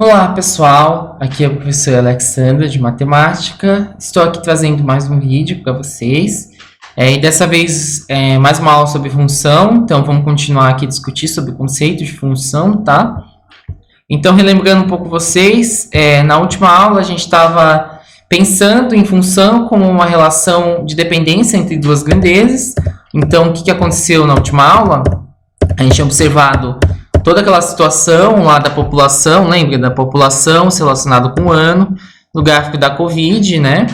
Olá pessoal, aqui é o professor Alexandra de Matemática. Estou aqui trazendo mais um vídeo para vocês. E dessa vez mais uma aula sobre função, então vamos continuar aqui a discutir sobre o conceito de função, tá? Então, relembrando um pouco vocês, na última aula a gente estava pensando em função como uma relação de dependência entre duas grandezas. Então, o que aconteceu na última aula? A gente tinha observado toda aquela situação lá da população, lembra da população relacionada com o ano, no gráfico da Covid, né?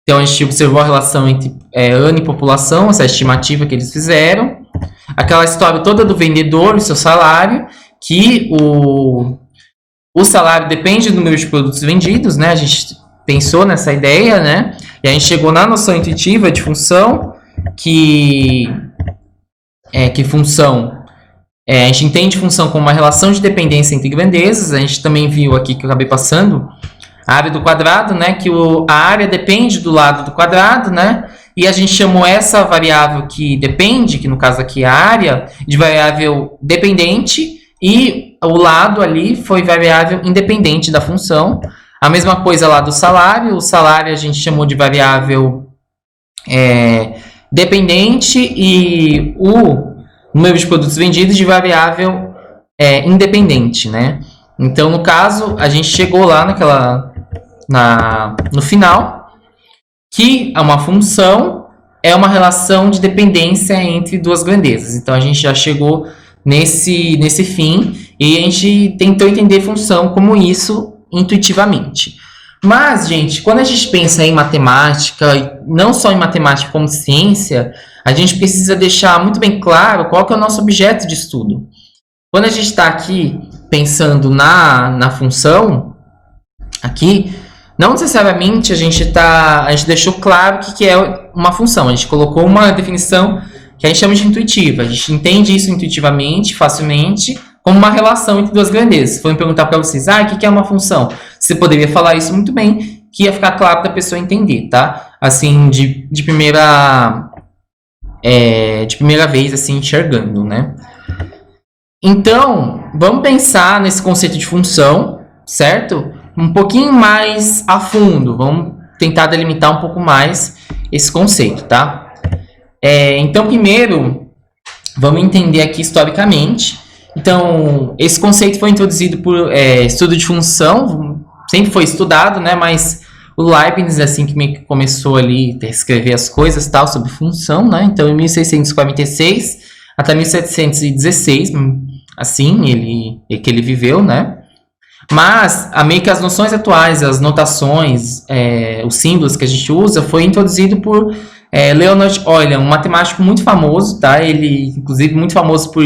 Então a gente observou a relação entre ano e população, essa estimativa que eles fizeram. Aquela história toda do vendedor e seu salário, que o salário depende do número de produtos vendidos, né? A gente pensou nessa ideia, né? E a gente chegou na noção intuitiva de função, que função... a gente entende função como uma relação de dependência entre grandezas. A gente também viu aqui, que eu acabei passando, a área do quadrado, né? Que a área depende do lado do quadrado, né? E a gente chamou essa variável que depende, que no caso aqui é a área, de variável dependente, e o lado ali foi variável independente da função. A mesma coisa lá do salário. O salário a gente chamou de variável dependente e o número de produtos vendidos de variável independente, né? Então, no caso, a gente chegou lá no final, que uma função é uma relação de dependência entre duas grandezas. Então, a gente já chegou nesse fim e a gente tentou entender função como isso intuitivamente. Mas, gente, quando a gente pensa em matemática, não só em matemática como ciência, a gente precisa deixar muito bem claro qual que é o nosso objeto de estudo. Quando a gente está aqui pensando na função, aqui, não necessariamente a gente deixou claro o que é uma função. A gente colocou uma definição que a gente chama de intuitiva. A gente entende isso intuitivamente, facilmente, como uma relação entre duas grandezas. Se for me perguntar para vocês, o que é uma função? Você poderia falar isso muito bem, que ia ficar claro da pessoa entender, tá? Assim, de primeira vez, assim, enxergando, né? Então, vamos pensar nesse conceito de função, certo? Um pouquinho mais a fundo. Vamos tentar delimitar um pouco mais esse conceito, tá? Então, primeiro, vamos entender aqui historicamente. Então, esse conceito foi introduzido por estudo de função, sempre foi estudado, né? Mas o Leibniz, assim, que meio que começou ali a escrever as coisas, tal, sobre função, né? Então, em 1646 até 1716, assim, que ele viveu, né? Mas, meio que as noções atuais, as notações, os símbolos que a gente usa, foi introduzido por Leonhard Euler, um matemático muito famoso, tá? Ele, inclusive, muito famoso por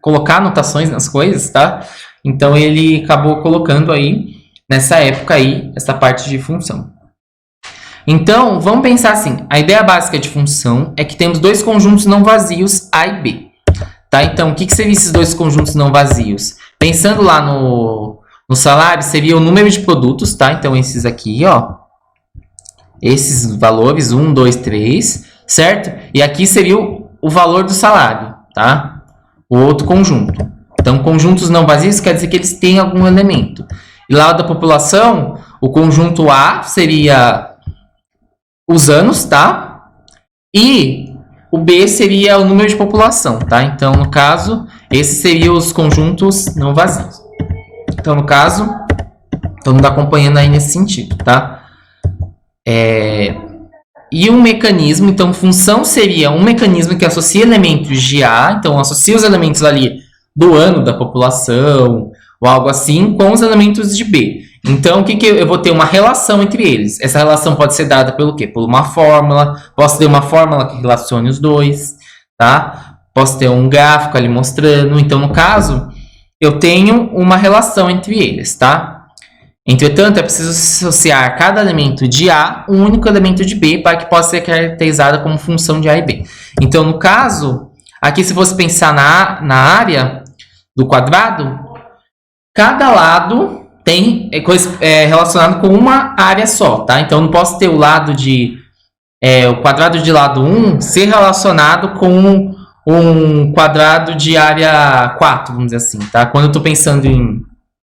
colocar anotações nas coisas, tá? Então, ele acabou colocando aí, nessa época aí, essa parte de função. Então, vamos pensar assim. A ideia básica de função é que temos dois conjuntos não vazios, A e B. Tá? Então, o que seriam esses dois conjuntos não vazios? Pensando lá no salário, seria o número de produtos, tá? Então, esses aqui, ó. Esses valores, 1, 2, 3, certo? E aqui seria o valor do salário, tá? O outro conjunto. Então, conjuntos não vazios quer dizer que eles têm algum elemento. E lá da população, o conjunto A seria os anos, tá? E o B seria o número de população, tá? Então, no caso, esses seriam os conjuntos não vazios. Então, no caso, todo mundo acompanhando aí nesse sentido, tá? E um mecanismo, então, função seria um mecanismo que associa elementos de A, então, associa os elementos ali do ano da população, ou algo assim, com os elementos de B. Então, o que eu vou ter? Uma relação entre eles. Essa relação pode ser dada pelo quê? Por uma fórmula. Posso ter uma fórmula que relacione os dois, tá? Posso ter um gráfico ali mostrando. Então, no caso, eu tenho uma relação entre eles, tá? Entretanto, é preciso associar cada elemento de A um único elemento de B para que possa ser caracterizada como função de A e B. Então, no caso, aqui se fosse pensar na área do quadrado, cada lado tem coisa relacionada com uma área só, tá? Então, não posso ter o lado o quadrado de lado 1 ser relacionado com um quadrado de área 4, vamos dizer assim, tá? Quando eu estou pensando em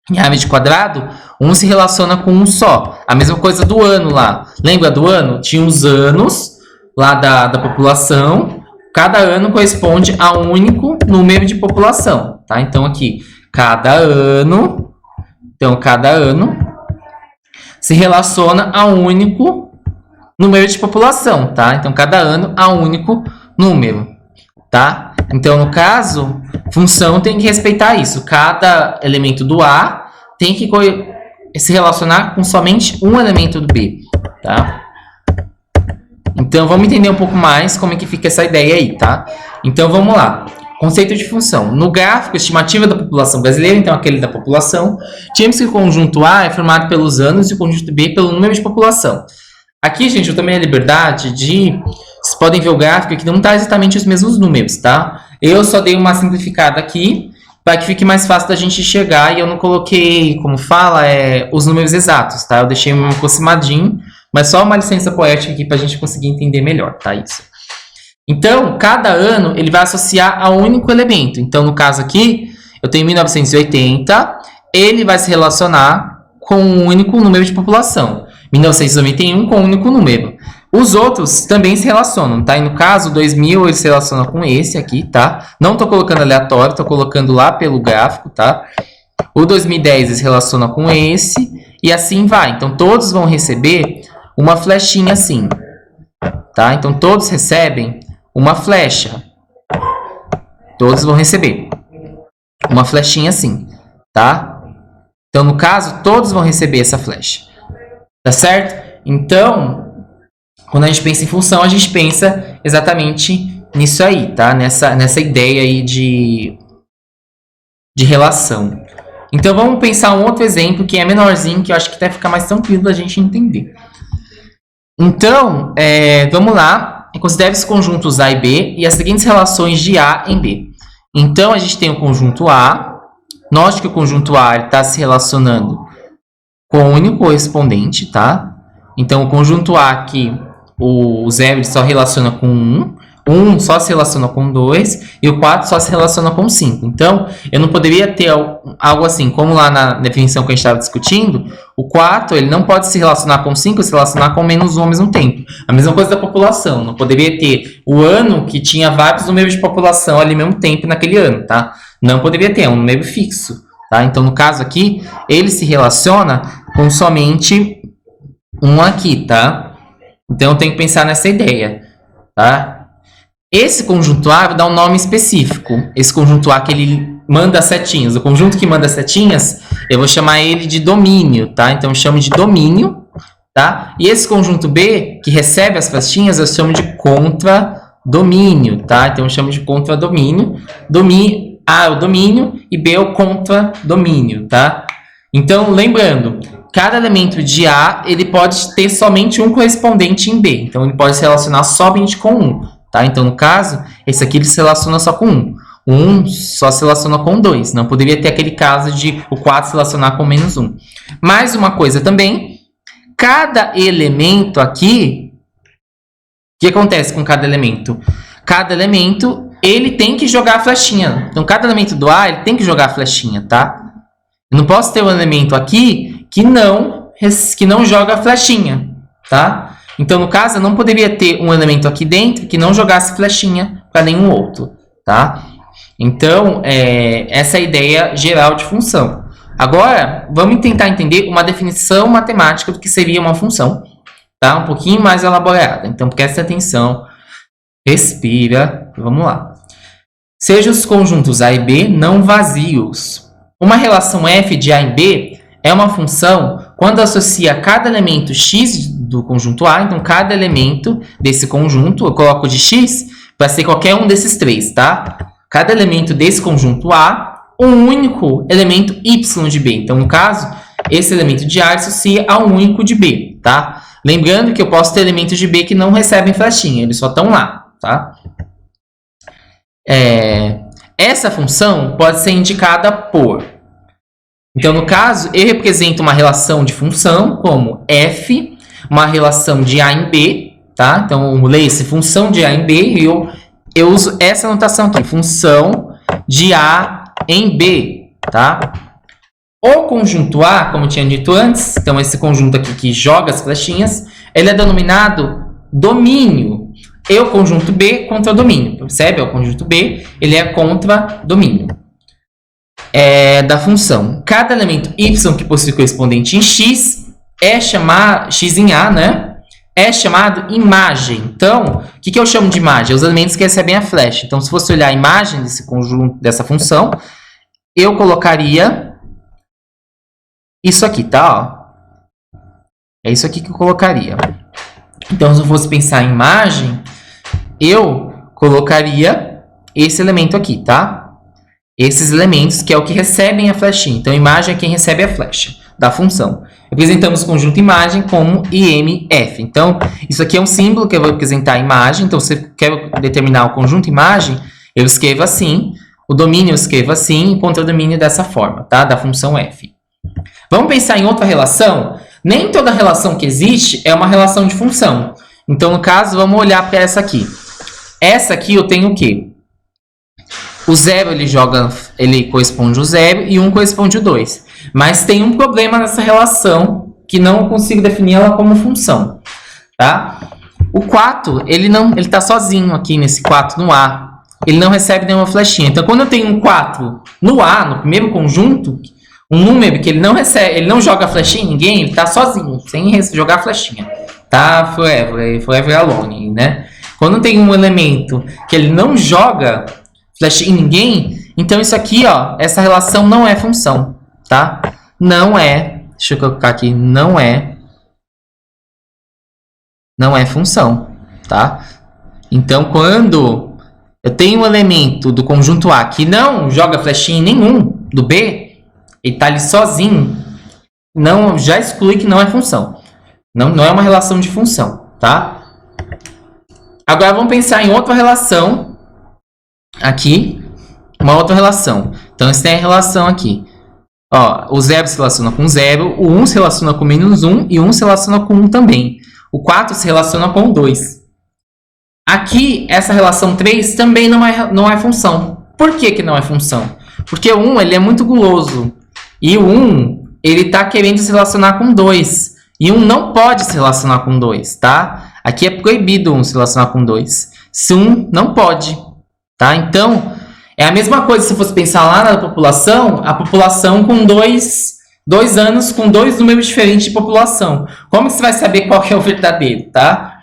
em raiz de quadrado, 1 se relaciona com 1 só. A mesma coisa do ano lá. Lembra do ano? Tinha os anos lá da população. Cada ano corresponde a um único número de população, tá? Então aqui, cada ano se relaciona a um único número de população, tá? Então cada ano a um único número, tá? Então no caso, função tem que respeitar isso. Cada elemento do A tem que se relacionar com somente um elemento do B, tá? Então, vamos entender um pouco mais como é que fica essa ideia aí, tá? Então, vamos lá. Conceito de função. No gráfico, estimativa da população brasileira, então aquele da população, tínhamos que o conjunto A é formado pelos anos e o conjunto B pelo número de população. Aqui, gente, eu tomei a liberdade de... Vocês podem ver o gráfico aqui, não está exatamente os mesmos números, tá? Eu só dei uma simplificada aqui, para que fique mais fácil da gente chegar, e eu não coloquei, como fala, os números exatos, tá? Eu deixei um aproximadinho, mas só uma licença poética aqui para a gente conseguir entender melhor, tá? Isso. Então, cada ano ele vai associar a um único elemento. Então, no caso aqui, eu tenho 1980, ele vai se relacionar com um único número de população. 1991 com um único número. Os outros também se relacionam, tá? E no caso, 2000 ele se relaciona com esse aqui, tá? Não tô colocando aleatório, tô colocando lá pelo gráfico, tá? O 2010 ele se relaciona com esse, e assim vai. Então, todos vão receber uma flechinha assim, tá? Então, todos recebem uma flecha. Todos vão receber uma flechinha assim, tá? Então, no caso, todos vão receber essa flecha, tá certo? Então, quando a gente pensa em função, a gente pensa exatamente nisso aí, tá? Nessa ideia aí de relação. Então, vamos pensar um outro exemplo que é menorzinho, que eu acho que até fica mais tranquilo da gente entender. Então, vamos lá. Considere os conjuntos A e B e as seguintes relações de A em B. Então, a gente tem o conjunto A. Note que o conjunto A está se relacionando com o único correspondente, tá? Então, o conjunto A aqui, o 0 só relaciona com 1. 1 só se relaciona com 2 e o 4 só se relaciona com 5. Então, eu não poderia ter algo assim, como lá na definição que a gente estava discutindo, o 4 ele não pode se relacionar com 5 e se relacionar com menos 1 ao mesmo tempo. A mesma coisa da população, não poderia ter o ano que tinha vários números de população ali ao mesmo tempo naquele ano, tá? Não poderia ter, é um número fixo, tá? Então, no caso aqui, ele se relaciona com somente um aqui, tá? Então, eu tenho que pensar nessa ideia, tá? Esse conjunto A vai dar um nome específico. Esse conjunto A que ele manda setinhas. O conjunto que manda setinhas, eu vou chamar ele de domínio, tá? Então, eu chamo de domínio, tá? E esse conjunto B, que recebe as flechinhas, eu chamo de contradomínio, tá? Então, eu chamo de contradomínio. A é o domínio e B é o contradomínio, tá? Então, lembrando, cada elemento de A, ele pode ter somente um correspondente em B. Então, ele pode se relacionar somente com um. Tá? Então, no caso, esse aqui ele se relaciona só com 1. O 1 só se relaciona com 2. Não poderia ter aquele caso de o 4 se relacionar com menos 1. Mais uma coisa também, cada elemento aqui, o que acontece com cada elemento? Cada elemento, ele tem que jogar a flechinha. Então, cada elemento do A, ele tem que jogar a flechinha, tá? Eu não posso ter um elemento aqui que não joga a flechinha, tá? Então, no caso, eu não poderia ter um elemento aqui dentro que não jogasse flechinha para nenhum outro, tá? Então, essa é a ideia geral de função. Agora, vamos tentar entender uma definição matemática do que seria uma função, tá? Um pouquinho mais elaborada. Então, preste atenção, respira, vamos lá. Sejam os conjuntos A e B não vazios. Uma relação f de A em B é uma função quando associa cada elemento x do conjunto A, então cada elemento desse conjunto, eu coloco de x para ser qualquer um desses três, tá? Cada elemento desse conjunto A, um único elemento y de B. Então, no caso, esse elemento de A associa a um único de B, tá? Lembrando que eu posso ter elementos de B que não recebem flechinha, eles só estão lá, tá? Essa função pode ser indicada por... Então, no caso, eu represento uma relação de função como f, uma relação de A em B, tá? Então, eu leio essa função de A em B e eu uso essa notação aqui, função de A em B, tá? O conjunto A, como eu tinha dito antes, então esse conjunto aqui que joga as flechinhas, ele é denominado domínio. E o conjunto B contra domínio. Percebe? O conjunto B, ele é contra domínio. Da função. Cada elemento y que possui correspondente em x é chamado, x em A, né? É chamado imagem. Então, o que eu chamo de imagem? Os elementos que recebem a flecha. Então, se fosse olhar a imagem desse conjunto, dessa função, eu colocaria isso aqui, tá? Ó. É isso aqui que eu colocaria. Então, se eu fosse pensar em imagem, eu colocaria esse elemento aqui, tá? Esses elementos que é o que recebem a flechinha. Então, imagem é quem recebe a flecha da função. Representamos o conjunto imagem como IMF. Então, isso aqui é um símbolo que eu vou representar a imagem. Então, se eu quero determinar o conjunto imagem, eu escrevo assim. O domínio eu escrevo assim e contra o domínio dessa forma, tá? Da função f. Vamos pensar em outra relação? Nem toda relação que existe é uma relação de função. Então, no caso, vamos olhar para essa aqui. Essa aqui eu tenho o quê? O 0 ele corresponde ao 0 e 1 corresponde ao 2. Mas tem um problema nessa relação que não consigo definir ela como função. Tá? O 4, ele está sozinho aqui nesse 4 no A. Ele não recebe nenhuma flechinha. Então, quando eu tenho um 4 no A, no primeiro conjunto, um número que ele não recebe, ele não joga flechinha em ninguém, ele está sozinho, sem jogar flechinha. Tá? Forever alone, né? Quando tem um elemento que ele não joga flechinha em ninguém, então isso aqui, ó, essa relação não é função, tá? Não é, deixa eu colocar aqui, não é função, tá? Então, quando eu tenho um elemento do conjunto A que não joga flechinha em nenhum do B, ele tá ali sozinho, já exclui que não é função. Não é uma relação de função, tá? Agora vamos pensar em outra relação aqui, uma outra relação. Então, você tem a relação aqui. Ó, o 0 se relaciona com 0, o 1 se relaciona com menos 1 e 1 se relaciona com 1 também. O 4 se relaciona com o 2. Aqui, essa relação 3 também não é função. Por que não é função? Porque o 1 ele é muito guloso. E o 1 ele está querendo se relacionar com 2. E 1 não pode se relacionar com 2, tá? Aqui é proibido 1 se relacionar com 2. Se 1 não pode. Tá? Então, é a mesma coisa se fosse pensar lá na população, a população com dois anos com 2 números diferentes de população. Como você vai saber qual que é o verdadeiro, tá?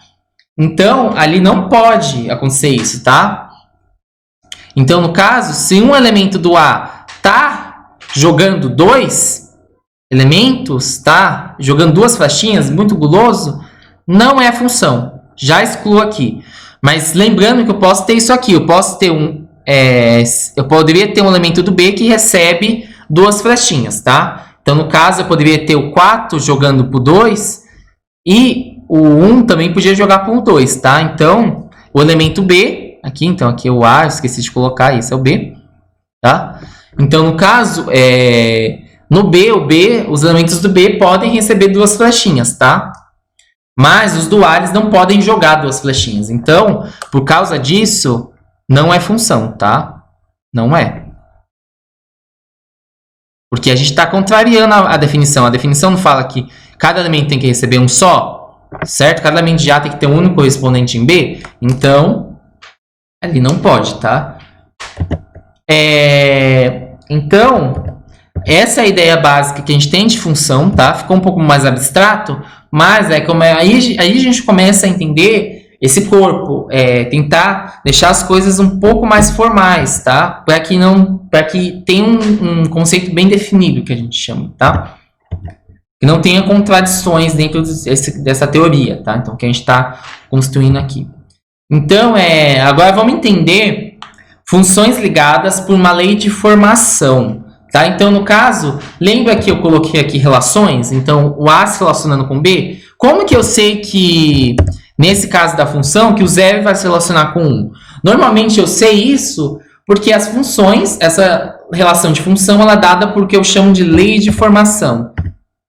Então, ali não pode acontecer isso, tá? Então, no caso, se um elemento do A tá jogando 2 elementos, tá? Jogando 2 flechinhas, muito guloso, não é função. Já excluo aqui. Mas lembrando que eu posso ter isso aqui. Eu posso ter eu poderia ter um elemento do B que recebe 2 flechinhas, tá? Então, no caso, eu poderia ter o 4 jogando por 2 e o 1 também podia jogar por 2, tá? Então, o elemento B, aqui é o A, esqueci de colocar, esse é o B, tá? Então, no caso, no B, os elementos do B podem receber 2 flechinhas, tá? Mas os do A, eles não podem jogar 2 flechinhas. Então, por causa disso, não é função, tá? Não é. Porque a gente está contrariando a definição. A definição não fala que cada elemento tem que receber um só, certo? Cada elemento de A tem que ter um único correspondente em B. Então, ali não pode, tá? Então, essa é a ideia básica que a gente tem de função, tá? Ficou um pouco mais abstrato, mas aí a gente começa a entender esse corpo, tentar deixar as coisas um pouco mais formais, tá? Para que tenha um conceito bem definido, que a gente chama, tá? Que não tenha contradições dentro dessa teoria, tá? Então, que a gente está construindo aqui. Então, agora vamos entender funções ligadas por uma lei de formação, tá? Então, no caso, lembra que eu coloquei aqui relações? Então, o A se relacionando com B. Como que eu sei que, nesse caso da função, que o 0 vai se relacionar com 1? Normalmente eu sei isso porque as funções, essa relação de função, ela é dada por que eu chamo de lei de formação,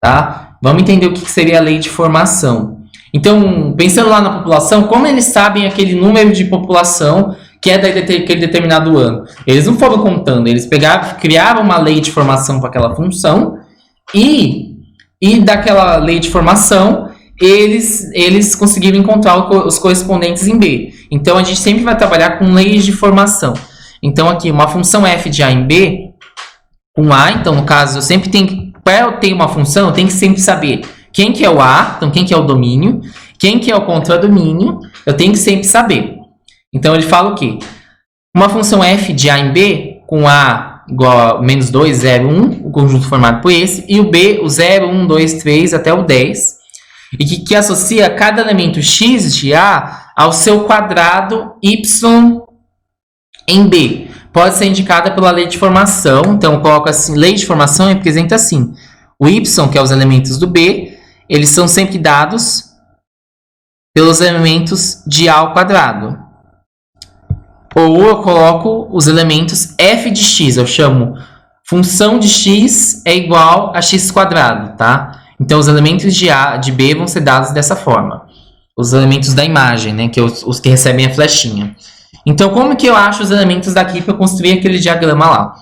tá? Vamos entender o que seria a lei de formação. Então, pensando lá na população, como eles sabem aquele número de população que é daquele determinado ano. Eles não foram contando, eles criavam uma lei de formação para aquela função e daquela lei de formação eles conseguiram encontrar os correspondentes em B. Então a gente sempre vai trabalhar com leis de formação. Então aqui, uma função f de A em B, com A, então no caso eu sempre tenho que, para eu ter uma função, eu tenho que sempre saber quem que é o A, então quem que é o domínio, quem que é o contradomínio, eu tenho que sempre saber. Então ele fala o quê? Uma função f de A em B, com A igual a menos 2, 0, 1, o conjunto formado por esse, e o B, o 0, 1, 2, 3 até o 10, e que associa cada elemento x de A ao seu quadrado y em B. Pode ser indicada pela lei de formação, então eu coloco assim, lei de formação representa assim, o y, que é os elementos do B, eles são sempre dados pelos elementos de A ao quadrado. Ou eu coloco os elementos f de x, eu chamo função de x é igual a x quadrado, tá? Então os elementos de B vão ser dados dessa forma. Os elementos da imagem, né, que os que recebem a flechinha. Então como que eu acho os elementos daqui para construir aquele diagrama lá?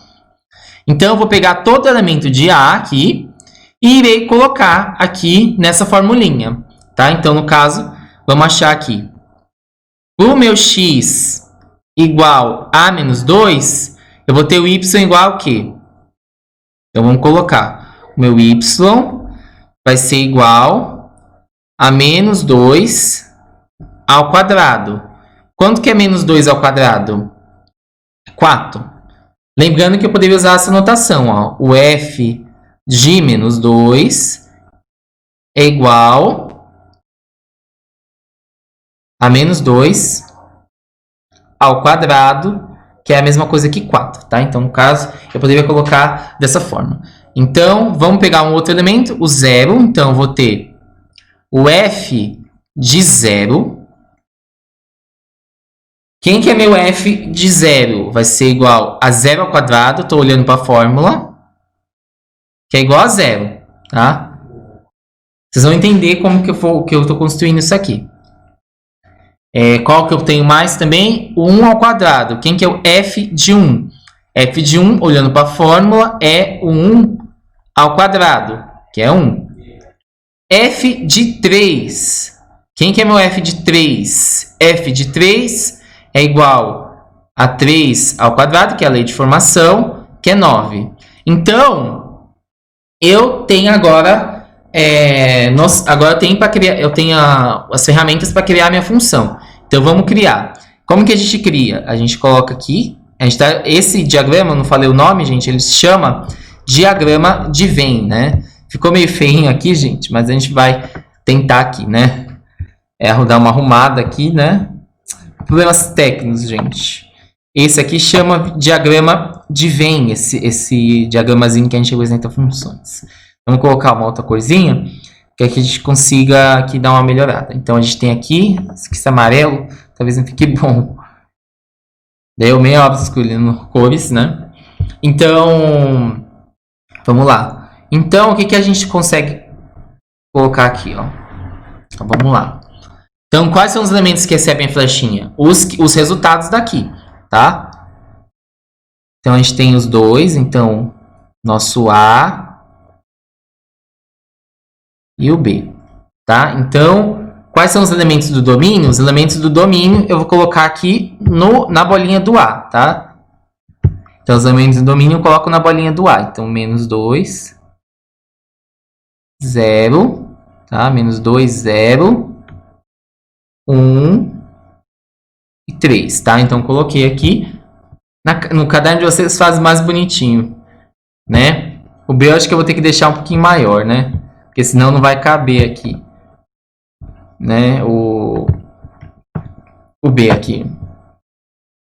Então eu vou pegar todo elemento de A aqui e irei colocar aqui nessa formulinha, tá? Então no caso, vamos achar aqui. O meu x igual a menos 2, eu vou ter o y igual a quê? Então, vamos colocar. O meu y vai ser igual a menos 2 ao quadrado. Quanto que é menos 2 ao quadrado? 4. Lembrando que eu poderia usar essa notação. Ó. O f de menos 2 é igual a menos 2 ao quadrado, que é a mesma coisa que 4, tá? Então, no caso, eu poderia colocar dessa forma. Então, vamos pegar um outro elemento, o 0. Então, eu vou ter o f de 0. Quem que é meu f de 0? Vai ser igual a 0 ao quadrado. Estou olhando para a fórmula, que é igual a 0, tá? Vocês vão entender como que eu estou construindo isso aqui. Qual que eu tenho mais também? O 1 ao quadrado. Quem que é o f de 1? F de 1, olhando para a fórmula, é o 1 ao quadrado, que é 1. F de 3. Quem que é meu f de 3? F de 3 é igual a 3 ao quadrado, que é a lei de formação, que é 9. Então, eu tenho agora... agora eu tenho as ferramentas para criar a minha função. Então vamos criar. Como que a gente cria? A gente coloca aqui. Esse diagrama, não falei o nome, gente, ele se chama diagrama de Venn, né? Ficou meio feinho aqui, gente, mas a gente vai tentar aqui, né? Dar uma arrumada aqui, né? Problemas técnicos, gente. Esse aqui chama diagrama de Venn, esse diagramazinho que a gente representa funções. Vamos colocar uma outra corzinha, que é que a gente consiga aqui dar uma melhorada. Então, a gente tem aqui, esse amarelo, talvez não fique bom. Daí eu meio óbvio escolhendo cores, né? Então, vamos lá. Então, o que a gente consegue colocar aqui, ó? Então, vamos lá. Então, quais são os elementos que recebem a flechinha? Os resultados daqui, tá? Então, a gente tem os dois, então, nosso A e o B, tá? Então, quais são os elementos do domínio? Os elementos do domínio eu vou colocar aqui na bolinha do A, tá? Então, os elementos do domínio eu coloco na bolinha do A. Então, menos 2, 0, tá? Menos 2, 0, 1 e 3, tá? Então, coloquei aqui. No caderno de vocês faz mais bonitinho, né? O B eu acho que eu vou ter que deixar um pouquinho maior, né? Porque senão não vai caber aqui, né? O B aqui.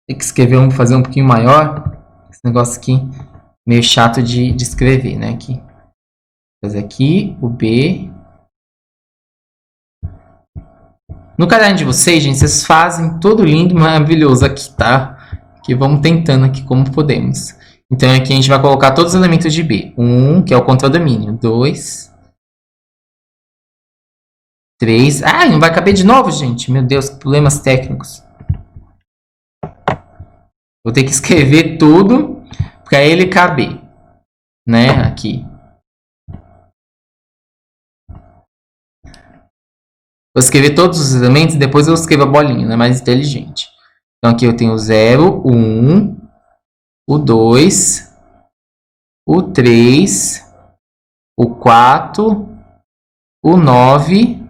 Tem que escrever fazer um pouquinho maior. Esse negócio aqui meio chato de escrever, né? Aqui. Vou fazer aqui o B. No caderno de vocês, gente, vocês fazem tudo lindo, maravilhoso aqui, tá? Que vamos tentando aqui como podemos. Então aqui a gente vai colocar todos os elementos de B. 1, que é o contradomínio. 2. 3. Ah, não vai caber de novo, gente. Meu Deus, que problemas técnicos. Vou ter que escrever tudo para ele caber, né? Aqui. Vou escrever todos os elementos e depois eu escrevo a bolinha, né? Mais inteligente. Então aqui eu tenho o 0, o 1, o 2, o 3, o 4, o 9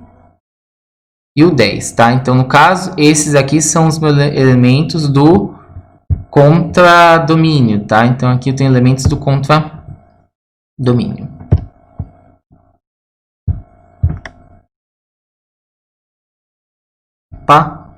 e o 10, tá? Então, no caso, esses aqui são os meus elementos do contradomínio, tá? Então, aqui eu tenho elementos do contradomínio. Tá?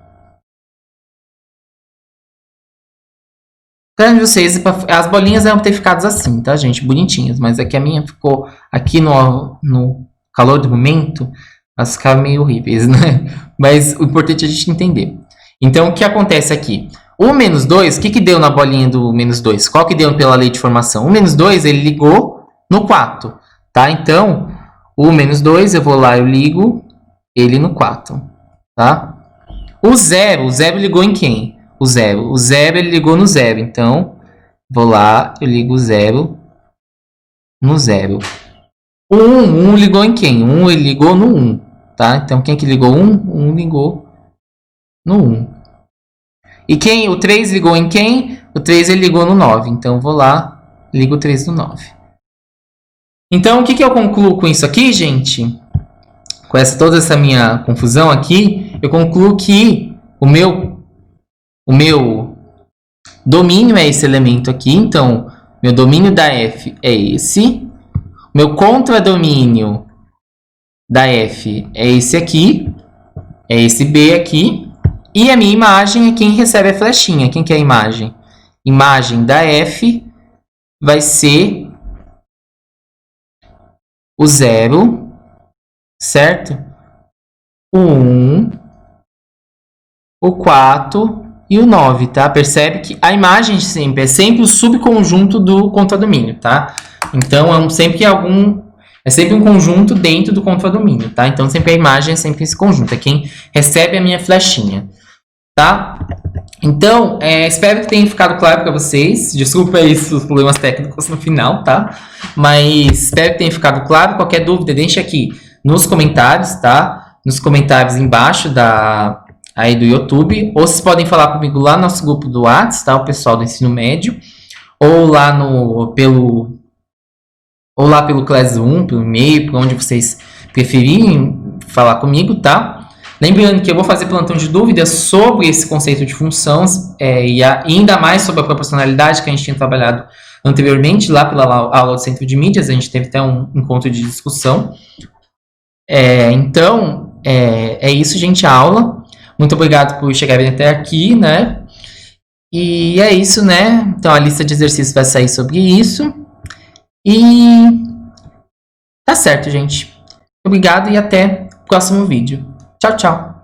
Então, vocês, as bolinhas eram ter ficado assim, tá, gente? Bonitinhas, mas aqui a minha ficou aqui no calor do momento, elas ficaram meio horríveis, né? Mas o importante é a gente entender. Então, o que acontece aqui? O menos 2, o que deu na bolinha do menos 2? Qual que deu pela lei de formação? O menos 2, ele ligou no 4, tá? Então, o menos 2, eu vou lá, eu ligo ele no 4, tá? O 0 ligou em quem? O 0. O 0 ele ligou no 0. Então, vou lá, eu ligo o 0 no 0. O 1 ligou em quem? O 1 ele ligou no 1. Tá? Então, quem que ligou 1? O 1 ligou no 1. E quem? O 3 ligou em quem? O 3 ele ligou no 9. Então, vou lá, ligo o 3 no 9. Então, o que eu concluo com isso aqui, gente? Com toda essa minha confusão aqui, eu concluo que o meu domínio é esse elemento aqui. Então, meu domínio da f é esse. Meu contradomínio da f é esse aqui. É esse b aqui. E a minha imagem é quem recebe a flechinha. Quem que é a imagem? Imagem da f vai ser o 0, certo? O 1, o 4 e o 9, tá? Percebe que a imagem é sempre o subconjunto do contradomínio, tá? Então, é sempre um conjunto dentro do contradomínio, tá? Então, sempre a imagem é sempre esse conjunto, é quem recebe a minha flechinha, tá? Então, espero que tenha ficado claro para vocês. Desculpa aí os problemas técnicos no final, tá? Mas espero que tenha ficado claro. Qualquer dúvida, deixa aqui nos comentários, tá? Nos comentários embaixo aí do YouTube. Ou vocês podem falar comigo lá no nosso grupo do WhatsApp, tá? O pessoal do ensino médio. Ou lá pelo Classroom, pelo e-mail, por onde vocês preferirem falar comigo, tá? Lembrando que eu vou fazer plantão de dúvidas sobre esse conceito de funções e ainda mais sobre a proporcionalidade que a gente tinha trabalhado anteriormente, lá pela aula do Centro de Mídias. A gente teve até um encontro de discussão. Então, é isso, gente, a aula. Muito obrigado por chegarem até aqui, né? E é isso, né? Então, a lista de exercícios vai sair sobre isso. E tá certo, gente. Obrigado e até o próximo vídeo. Tchau, tchau.